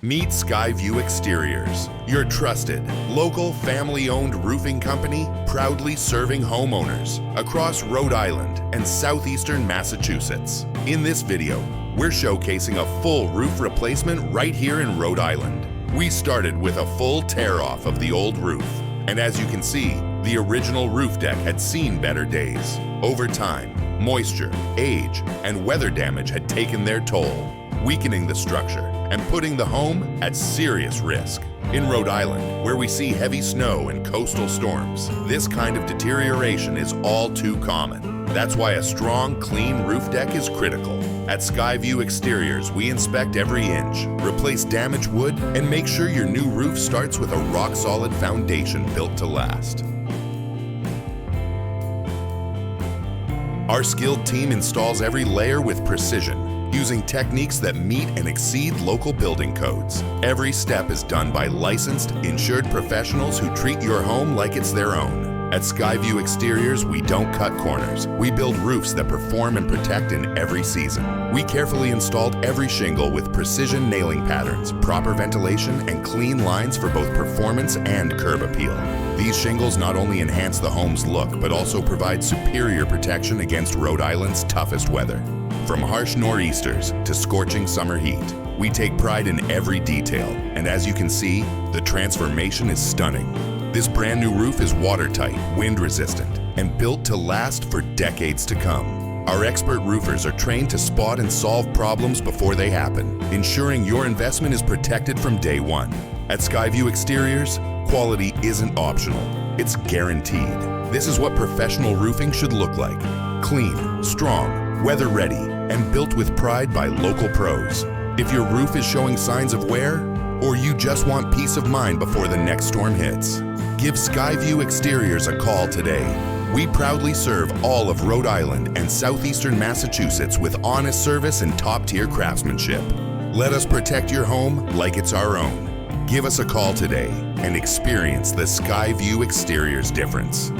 Meet Skyview Exteriors, your trusted, local, family-owned roofing company proudly serving homeowners across Rhode Island and Southeastern Massachusetts. In this video, we're showcasing a full roof replacement right here in Rhode Island. We started with a full tear-off of the old roof, and as you can see, the original roof deck had seen better days. Over time, moisture, age, and weather damage had taken their toll, weakening the structure and putting the home at serious risk. In Rhode Island, where we see heavy snow and coastal storms, this kind of deterioration is all too common. That's why a strong, clean roof deck is critical. At Skyview Exteriors, we inspect every inch, replace damaged wood, and make sure your new roof starts with a rock-solid foundation built to last. Our skilled team installs every layer with precision, using techniques that meet and exceed local building codes. Every step is done by licensed, insured professionals who treat your home like it's their own. At Skyview Exteriors, we don't cut corners. We build roofs that perform and protect in every season. We carefully installed every shingle with precision nailing patterns, proper ventilation, and clean lines for both performance and curb appeal. These shingles not only enhance the home's look, but also provide superior protection against Rhode Island's toughest weather. From harsh nor'easters to scorching summer heat, we take pride in every detail, and as you can see, the transformation is stunning. This brand new roof is watertight, wind-resistant, and built to last for decades to come. Our expert roofers are trained to spot and solve problems before they happen, ensuring your investment is protected from day one. At Skyview Exteriors, quality isn't optional, it's guaranteed. This is what professional roofing should look like. Clean, strong, weather-ready, and built with pride by local pros. If your roof is showing signs of wear, or you just want peace of mind before the next storm hits, give Skyview Exteriors a call today. We proudly serve all of Rhode Island and Southeastern Massachusetts with honest service and top-tier craftsmanship. Let us protect your home like it's our own. Give us a call today and experience the Skyview Exteriors difference.